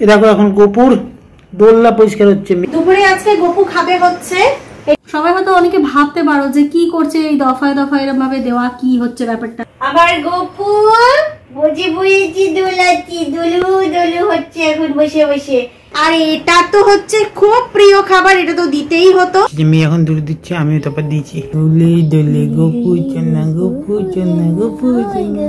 এ দেখো এখন গোপুর দোলনা পরিষ্কার হচ্ছে। দুপুরে আজকে গোপু খাবে হচ্ছে। সবাই হয়তো অনেকে ভাবতে পারো যে কি করছে এই দফায় দফায় এরকম ভাবে দেওয়া, কি হচ্ছে ব্যাপারটা। আবার গোপু বুঝি বুঝি দোলাচ্ছি, দুলু দুলু হচ্ছে এখন বসে বসে। আর এটা তো হচ্ছে খুব প্রিয় খাবার, এটা তো দিতেই হতো। মেয়ে এখন দুধ দিচ্ছে, আমিও তারপর দিচ্ছি। দোলে দোলে গোপু চন্না গোপু চন্না গোপু চন্না।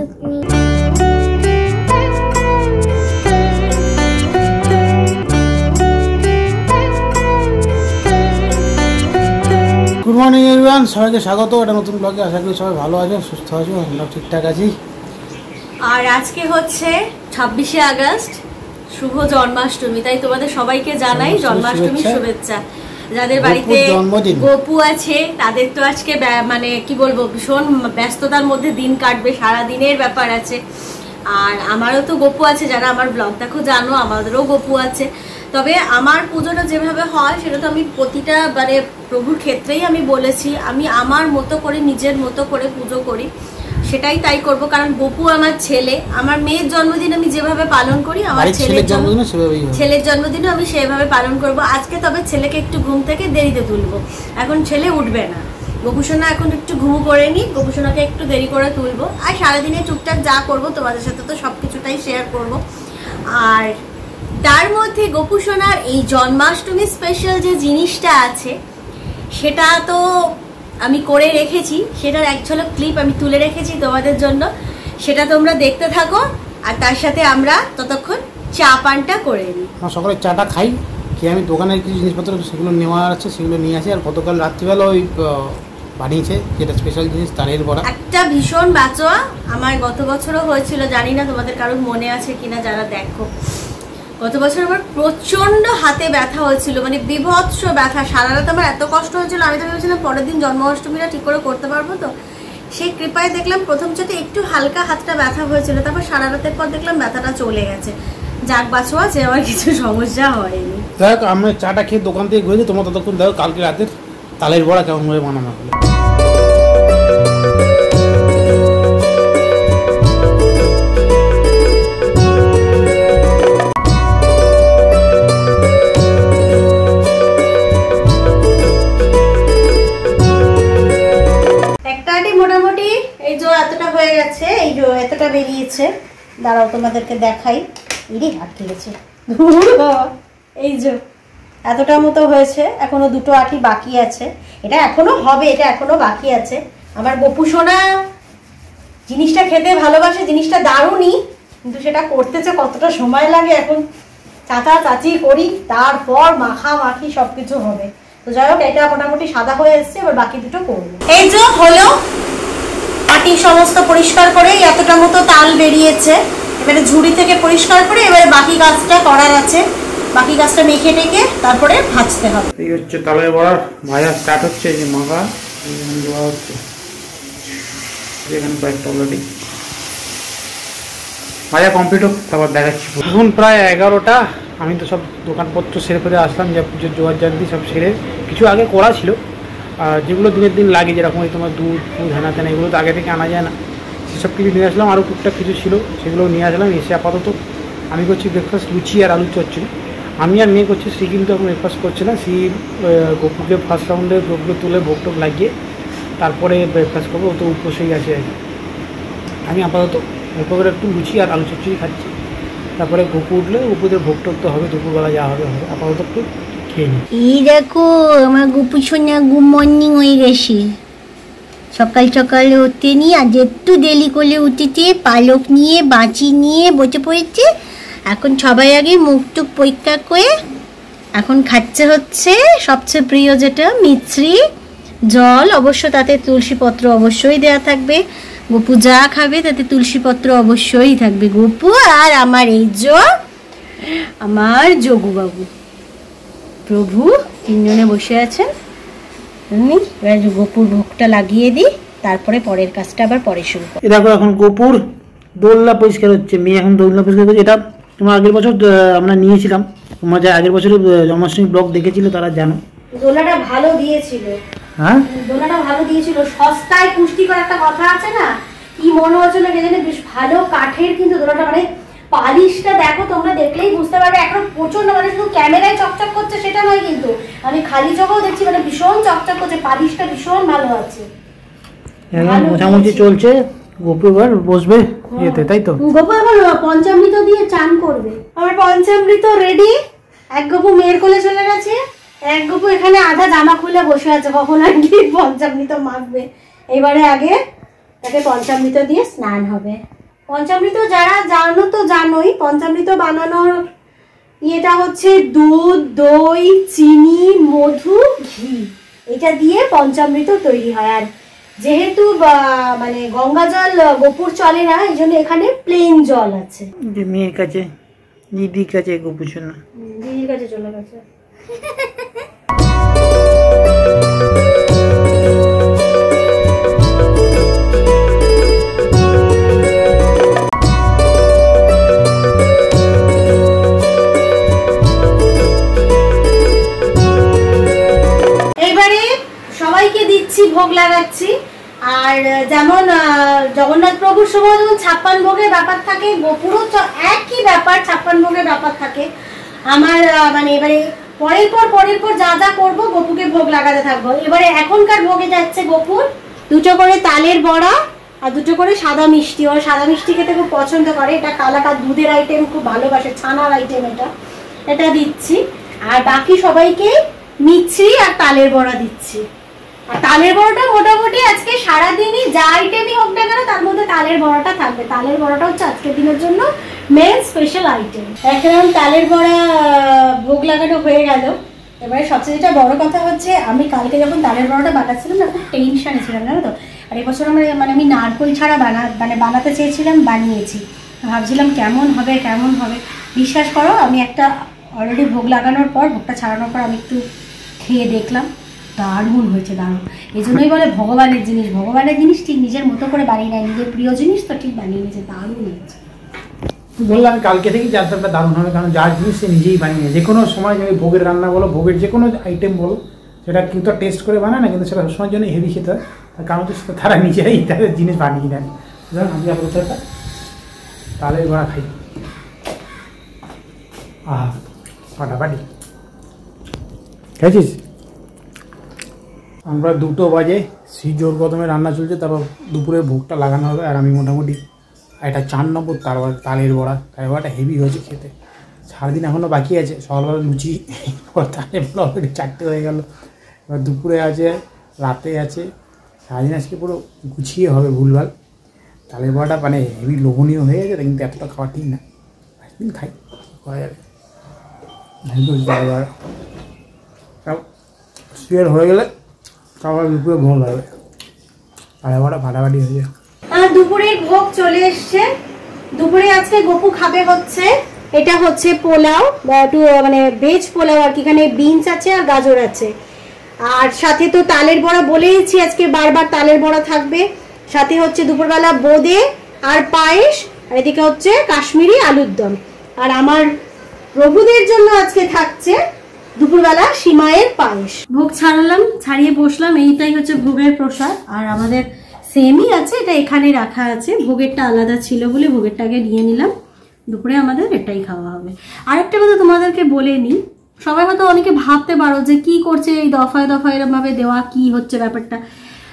গুড মর্নিং এভরিওয়ান, সবাইকে স্বাগত একটা নতুন ব্লগে। আশা করি সবাই ভালো আছে, সুস্থ আছো, আমরা ঠিকঠাক আছি। আর আজকে হচ্ছে 26শে আগস্ট, শুভ জন্মাষ্টমী। তাই তোমাদের সবাইকে জানাই জন্মাষ্টমীর শুভেচ্ছা। যাদের বাড়িতে গোপু আছে তাদের তো আজকে মানে কি বলবো, ভীষণ ব্যস্ততার মধ্যে দিন কাটবে, সারা দিনের ব্যাপার আছে। আর আমারও তো গোপু আছে, যারা আমার ব্লগ দেখো জানো আমাদেরও গোপু আছে। তবে আমার পুজোটা যেভাবে হয় সেটা তো আমি প্রতিটা মানে প্রভুর ক্ষেত্রেই আমি বলেছি, আমি আমার মতো করে নিজের মতো করে পুজো করি, সেটাই তাই করব। কারণ গোপু আমার ছেলে, আমার মেয়ের জন্মদিন আমি যেভাবে পালন করি আমার ছেলের জন্মদিনও আমি সেভাবে পালন করব। আজকে তবে ছেলেকে একটু ঘুম থেকে দেরিতে তুলবো, এখন ছেলে উঠবে না। গোপুসোনা এখন একটু ঘুম করে নি, গোপুসোনাকে একটু দেরি করে তুলবো। আর সারাদিনে টুকটাক যা করব তোমাদের সাথে তো সবকিছুটাই শেয়ার করব। আর তার মধ্যে গোপুসোনার এই জন্মাষ্টমী স্পেশাল যে জিনিসটা আছে সেটা তো আমি করে রেখেছি, সেটার এক ঝলক ক্লিপ আমি তুলে রেখেছি তোমাদের জন্য, সেটা তোমরা দেখতে থাকো। আর তার সাথে আমরা ততক্ষণ চা পানটা করে নিই। সকালে চাটা খাই, কি আমি দোকানের কিছু জিনিসপত্র সেগুলো নেওয়া আছে, সেগুলো নিয়ে আসি। আর গতকাল রাত্রিবেলা ওই বানিয়েছে যেটা স্পেশাল জিনিস, তালের বড়া, একটা ভীষণ বাঁচোয়া। আমার গত বছরও হয়েছিল, জানি না তোমাদের কারোর মনে আছে কিনা যারা দেখো। গত বছর আমার প্রচন্ড হাতে ব্যথা হয়েছিল, মানে বিভৎস ব্যথা, সারা রাত আমার এত কষ্ট হয়েছিল। আমি তো ভেবেছিলাম পরের দিন জন্মাষ্টমীটা ঠিক করে করতে পারবো তো, সেই কৃপায় দেখলাম প্রথম চোটে একটু হালকা হাতটা ব্যথা হয়েছিল, তারপর সারা রাতের পর দেখলাম ব্যথাটা চলে গেছে। যাক বাঁচো আছে, আমার কিছু সমস্যা হয়নি। দেখ আমরা চাটা খেয়ে দোকান থেকে ঘুরেছি, তোমার ততক্ষণ দেখো কালকে রাতের তালের বড়া কেমন ভাবে বানানো হলো। মোটামুটি এই যে এতটা হয়ে গেছে, এই যে এতটা বেরিয়েছে, দাঁড়াও তোমাদেরকে দেখাই। ইরে হাত লেগেছে, এই যে এতটা মতো হয়েছে, এখনো দুটো আটি বাকি আছে। এটা এখনো হবে, এটা এখনো বাকি আছে। আমার গোপুসোনা জিনিসটা খেতে ভালোবাসে, জিনিসটা দারুণই, কিন্তু সেটা করতেছে কতটা সময় লাগে, এখন চাচা চাচি করি, তারপর মাখামাখি সবকিছু হবে। তো যাই হোক, এটা মোটামুটি সাদা হয়ে এসছে, এবার বাকি দুটো করবো। এই যে হলো আটি সমস্ত পরিষ্কার করে এতটা মতো তাল বেরিয়েছে, এবারে ঝুড়ি থেকে পরিষ্কার করে এবারে বাকি কাজটা করার আছে। বাকি কাজটা মেখে টেকে তারপরে ভাজতে হবে। এই হচ্ছে তালের বড়া ভাজা স্টার্ট হচ্ছে, এই যে মাখা দেওয়া হচ্ছে, এখানে কয়েকটা অলরেডি ভাজা কমপ্লিট হোক, তারপর দেখাচ্ছি। এখন প্রায় 11টা, আমি তো সব দোকানপত্র সেরে ফেলে আসলাম, যা পুজোর জোগাড় জানতি সব সেরে, কিছু আগে করা ছিল। আর যেগুলো দিনের দিন লাগে, যেরকম এই তোমার দুধ হেনা তেনা, এগুলো তো আগে থেকে আনা যায় না, সেসব কিছু নিয়ে আসলাম। আরও টুকটাক কিছু ছিল, সেগুলো নিয়ে আসলাম। এসে আপাতত আমি করছি ব্রেকফাস্ট, লুচি আর আলু চচ্চড়ি। আমি আর মেয়ে করছি, সে কিন্তু এখন ব্রেকফাস্ট করছে না। সে গোপুকে ফার্স্ট রাউন্ডে গোপুকে তুলে ভোগ টোক লাগিয়ে তারপরে ব্রেকফাস্ট করবো, ও তো উপসেই আছে আর কি। আমি আপাতত অল্প করে একটু লুচি আর আলু চচ্চড়ি খাচ্ছি, তারপরে গোপু উঠলে গোপুদের ভোগ টোক তো হবে, দুপুরবেলা যা হবে হবে। আপাতত একটু খেয়ে নিই। এই দেখো আমার গোপু সোনা গুড মর্নিং হয়ে গেছে। সকাল সকালে উঠতে নিয়ে আজ একটু দেরি করে উঠেছে, পালক নিয়ে বাঁচি নিয়ে বসে পড়েছে। এখন সবাই আগে মুখ টুক পরিষ্কার করে এখন খাচ্ছে হচ্ছে সবচেয়ে প্রিয় যেটা মিছরি জল, অবশ্য তাতে তুলসী পত্র অবশ্যই দেয়া থাকবে। গোপু যা খাবে তাতে তুলসী পত্র অবশ্যই থাকবে। গোপু আর আমার এই আমার যোগুবাবু প্রভু তিনজনে বসে আছেন। এবার গোপুর ভোগটা লাগিয়ে দিই, তারপরে পরের কাজটা আবার পরে শুরু করব। দেখো এখন গোপুর দোলনা পরিষ্কার হচ্ছে, মেয়ে এখন দোলনা পরিষ্কার করছে। এটা তোমার আগের বছর আমরা নিয়েছিলাম, তোমরা যা আগের বছর জন্মাষ্টমী ব্লগ দেখেছিল তারা জানো। দোলনাটা ভালো দিয়েছিল, হ্যাঁ দোলনাটা ভালো দিয়েছিল, সস্তায় পুষ্টিকর একটা কথা আছে না, কি মনে হচ্ছিল কে জানে, বেশ ভালো কাঠের কিন্তু দোলনাটা, মানে পালিশটা দেখো তোমরা দেখলেই বুঝতে পারবে, এখন প্রচন্ড, মানে শুধু ক্যামেরায় চকচক করছে সেটা নয়, কিন্তু আমি খালি চোখেও দেখছি মানে ভীষণ চকচক করছে, পালিশটা ভীষণ ভালো আছে, মোটামুটি চলছে। গোপু এবার বসবে ইয়েতে, তাই তো? গোপু এখন পঞ্চামৃত দিয়ে চান করবে। আমার পঞ্চামৃত রেডি। এক গোপু মেয়ের কোলে চলে গেছে, এক গোপু এখানে আধা জামা খুলে বসে আছে, কখন আর কি পঞ্চামৃত মাখবে। এবারে আগে তাকে পঞ্চামৃত দিয়ে স্নান হবে। পঞ্চামৃত যারা জানো তো জানোই, পঞ্চামৃত বানানোর ইয়েটা হচ্ছে দুধ, দই, চিনি, মধু, ঘি, এটা দিয়ে পঞ্চামৃত তৈরি হয়। আর যেহেতু মানে গঙ্গা জল গোপুর চলে না, এই জন্য এখানে প্লেন জল আছে। মেয়ের কাছে, দিদির কাছে, গোপুর জন্য দিদির কাছে চলে গেছে। এবারে সবাইকে দিচ্ছি, ভোগ লাগাচ্ছি। আর যেমন জগন্নাথ প্রভুর সময় যখন 56 ভোগের ব্যাপার থাকে, গোপুরও একই ব্যাপার, 56 ভোগের ব্যাপার থাকে। আমার মানে এবারে পরের পর যা যা করবো গোপুকে ভোগ লাগাতে থাকবো। এবারে এখনকার ভোগে যাচ্ছে গোপুর 2টো করে তালের বড়া আর 2টো করে সাদা মিষ্টি। ওর সাদা মিষ্টি খেতে খুব পছন্দ করে, এটা কালাকাদ দুধের আইটেম, খুব ভালোবাসে, ছানার আইটেম এটা দিচ্ছি। আর বাকি সবাইকে মিছরি আর তালের বড়া দিচ্ছি। আর তালের বড়াটা মোটামুটি আজকে সারাদিনই যা আইটেমই হোক না কেন তার মধ্যে তালের বড়াটা থাকবে। তালের বড়াটা হচ্ছে আজকের দিনের জন্য মেন স্পেশাল আইটেম। এখন তালের বড়া ভোগ লাগানো হয়ে গেল। এবারে সবচেয়ে যেটা বড় কথা হচ্ছে, আমি কালকে যখন তালের বড়াটা বানাচ্ছিলাম না, খুব টেনশনে ছিলাম, জানো তো। আর এবছর মানে আমি নারকোল ছাড়া বানাতে চেয়েছিলাম, বানিয়েছি। ভাবছিলাম কেমন হবে। বিশ্বাস করো, আমি একটা অলরেডি ভোগ লাগানোর পর, ভোগটা ছাড়ানোর পর আমি একটু খেয়ে দেখলাম, দারুণ হয়েছে, দারুণ। এই জন্যই বলে ভগবানের জিনিস ঠিক নিজের মতো করে বানিয়ে নেয়, নিজের প্রিয় জিনিস তো ঠিক বানিয়ে নিয়েছে, দারুণ হয়েছে। বললাম কালকে থেকেই যাত্রাটা দারুণ হবে, কারণ যার জিনিস সে নিজেই বানিয়ে, যে কোনো সময় যদি ভোগের রান্না বলো, ভোগের যে কোনো আইটেম বলো, সেটা কিন্তু টেস্ট করে বানায় না, কিন্তু সেটা সবসময়ের জন্য হেভি খেতে হয়। তার কারণ হচ্ছে তারা নিজেরাই তাদের জিনিস বানিয়ে নেন। ধরুন আমি আপাতত একটা তালের বড়া খাই, ফাটাফাটি। খেয়েছিস? আমরা 2টো বাজে, সেই জোর কদমে রান্না চলছে, তারপর দুপুরের ভোগটা লাগানো হবে। আর আমি মোটামুটি একটা 4 নম্বর তালের বড়াটা হেভি হয়েছে খেতে। সারাদিন এখনও বাকি আছে, সকালবেলা লুচি, তালের বড়া অলরেডি 4টে হয়ে গেল। এবার দুপুরে আছে, রাতে আছে, সারাদিন আজকে পুরো গুছিয়ে হবে ভুলভাল। তালের বড়াটা মানে হেভি লোভনীয় হয়ে গেছে, কিন্তু এতটা খাওয়া ঠিক না, একদিন খাই, করা যাবে। শুয়ে হয়ে গেলে তারপর দুপুরে ভোগ হবে, তালের বড়া ফাটাফাটি হয়ে যায়। দুপুরের ভোগ চলে এসছে। দুপুরে আজকে গোপু খাবে হচ্ছে, এটা হচ্ছে পোলাও, মানে ভেজ পোলাও আর কি। এখানে বিনস আছে আর গাজর আছে, আর সাথে তো তালের বড়া বলেইছি, আজকে বারবার তালের বড়া থাকবে। সাথে হচ্ছে দুপুরবেলা বোঁদে আর পায়েস, আর এদিকে হচ্ছে কাশ্মীরি আলুর দম। আর আমার প্রভুদের জন্য আজকে থাকছে দুপুরবেলা সিমাইয়ের পায়েস। ভোগ ছাড়িয়ে বসলাম, এইটাই হচ্ছে ভোগের প্রসাদ। আর আমাদের সেমই আছে, এটা এখানে রাখা আছে, ভোগেরটা আলাদা ছিল বলে ভোগেরটাকে নিয়ে নিলাম। দুপুরে আমাদের এটাই খাওয়া হবে। আরেকটা কথা তোমাদেরকে বলে নিই, সবাই হয়তো অনেকে ভাবতে পারো যে কি করছে এই দফায় এরকম ভাবে দেওয়া, কি হচ্ছে ব্যাপারটা।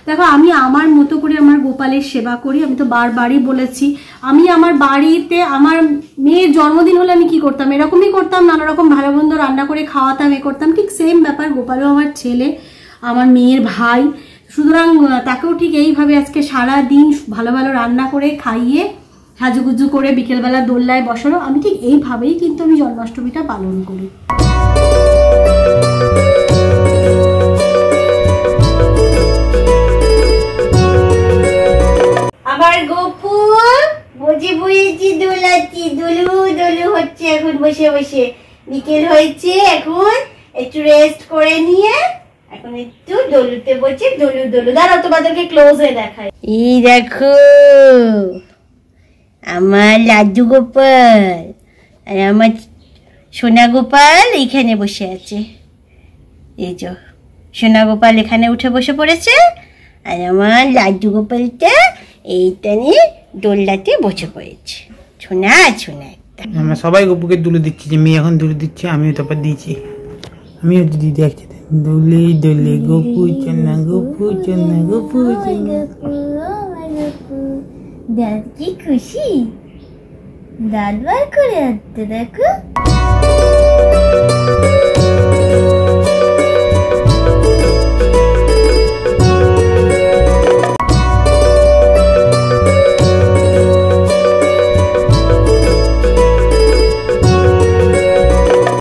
দেখো, আমি আমার মতো করে আমার গোপালের সেবা করি। আমি তো বারবারই বলেছি, আমি আমার বাড়িতে আমার মেয়ের জন্মদিন হলে আমি কি করতাম, এরকমই করতাম, নানা রকম ভালো মন্দ রান্না করে খাওয়াতাম, করতাম। ঠিক সেম ব্যাপার, গোপালও আমার ছেলে, আমার মেয়ের ভাই, সুতরাং তাকেও ঠিক এইভাবে আজকে সারা দিন ভালো ভালো রান্না করে খাইয়ে সাজুগুজু করে বিকেলবেলা দোলনায় বসানো, আমি ঠিক এইভাবেই কিন্তু আমি জন্মাষ্টমীটা পালন করি। আবার গপু বসে বসেছি, দোলাচ্ছি, দোলু হচ্ছে এখন বসে বসে। বিকেল হয়েছে, এখন একটু রেস্ট করে নিয়ে এখন একটু দোলুতে বসে দোলু। দাঁড়াও তোমাদেরকে ক্লোজে দেখাই। এই দেখো আমার লাড্ডু গোপাল আর আমার সোনা গোপাল এখানে বসে আছে। এই যে সোনা গোপাল এখানে উঠে বসে পড়েছে, আর আমার লাড্ডু গোপালটা এইটা নিয়ে দোলনাতে বসে পড়েছে। সোনা আমরা সবাই গপুকে দুলে দিচ্ছি, যে মেয়ে এখন দুলে দিচ্ছে, আমিও তারপর দিয়েছি। আমিও দিদি দেখছি দুলে দুলে গপু চন্না গপু চন্না গপু চন্না। দাদ কি খুশি, দাদ বার করে আসতে দেখো।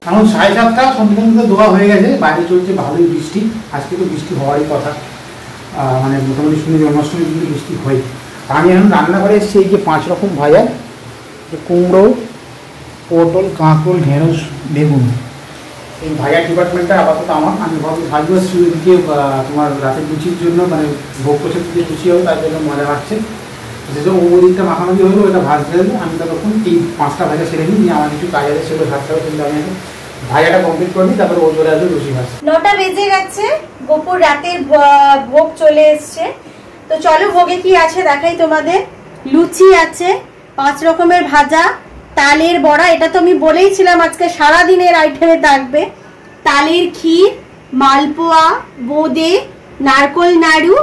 এখন 7:30 সম্পূর্ণ ধোয়া হয়ে গেছে, বাইরে চলছে ভালোই বৃষ্টি। আজকে তো বৃষ্টি হওয়ারই কথা, মানে মোটামুটি শুনে জন্মাষ্টমী কিন্তু বৃষ্টি হয়। আমি এখন রান্না করে এসেছি এই যে 5 রকম ভাজা, কুমড়ো, পটল, কাঁকরোল, ঢেঁড়স, বেগুন। এই ভাজার ডিপার্টমেন্টটা আপাতত আমার। আমি ভাবছি ভাজবো দিকে তোমার রাতের লুচির জন্য, মানে ভোগ কোষের দিকে লুচি হবে, তার জন্য মজা লাগছে। যেসব ওদিকটা মাখামাখি হলো ওটা ভাজতে হবে। আমি তখন এই 5টা ভাজা সেরে নিই, আমার কিছু কাজ আছে সেগুলো ভাজতে হবে, কিন্তু আমি ভাজাটা কমপ্লিট করে নিই, তারপরে ও চলে আসবে লুচি ভাজ। 9টা বেজে গেছে, গোপুর রাতের ভোগ চলে এসছে। তো চলো ভোগে কি আছে দেখাই তোমাদের। লুচি আছে, 5 রকমের ভাজা, তালের বড়া, এটা তো আমি বলেইছিলাম আজকে সারাদিনের আইটেমে থাকবে। তালের ক্ষীর, মালপোয়া, বোঁদে, নারকোল নাড়ু,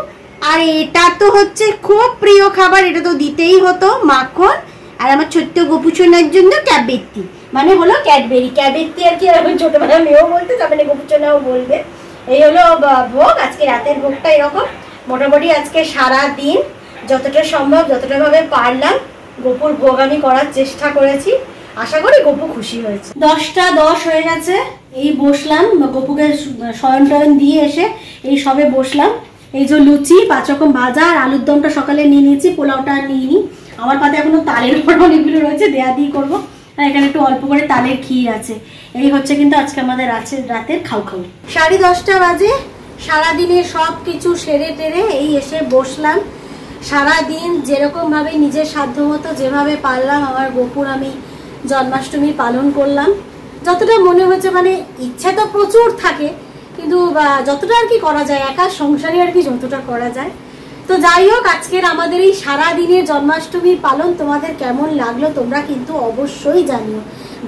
আর এটা তো হচ্ছে খুব প্রিয় খাবার, এটা তো দিতেই হতো, মাখন। আর আমার ছোট্ট গোপুচনার জন্য ক্যাবেত্তি, মানে হলো ক্যাডবেরি। ক্যাবেত্তি আর কি আমার ছোটবেলা মেয়েও বলতে, তার মানে গোপুচনাও বলবে। এই হলো ভোগ, আজকে রাতের ভোগটা এরকম। মোটামুটি আজকে সারা দিন যতটা সম্ভব, যতটা ভাবে পারলাম, গোপুর ভোগ আমি করার চেষ্টা করেছি। আশা করি গোপু খুশি হয়েছে। 10:10 হয়ে গেছে, এই বসলাম গোপুকে শয়ন টয়ন দিয়ে এসে এই সবে বসলাম। এই যে লুচি, 5 রকম ভাজা, আর আলুর দমটা সকালে নিয়ে নিয়েছি, পোলাওটা আর নিইনি। আমার পাতে এখনো তালের উপর অনেকগুলো রয়েছে, দেয়া দিয়ে করবো। আর এখানে একটু অল্প করে তালের ক্ষীর আছে। এই হচ্ছে কিন্তু আজকে আমাদের আছে রাতের খাও। 10:30 বাজে, সারাদিনের সব কিছু সেরে টেরে এই এসে বসলাম। সারাদিন যেরকম ভাবে নিজের সাধ্য মতো যেভাবে পারলাম আমার গোপুর আমি জন্মাষ্টমী পালন করলাম। যতটা মনে হচ্ছে, মানে ইচ্ছা তো প্রচুর থাকে, কিন্তু যতটা আর কি করা যায়, একা সংসারে আর কি যতটা করা যায়। তো যাই হোক, আজকের আমাদের এই সারাদিনের জন্মাষ্টমীর পালন তোমাদের কেমন লাগলো তোমরা কিন্তু অবশ্যই জানিও।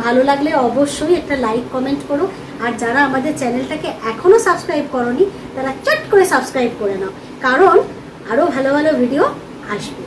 ভালো লাগলে অবশ্যই একটা লাইক কমেন্ট করো, আর যারা আমাদের চ্যানেলটাকে এখনো সাবস্ক্রাইব করোনি তারা চট করে সাবস্ক্রাইব করে নাও, কারণ আরো ভালো ভালো ভিডিও আসবে।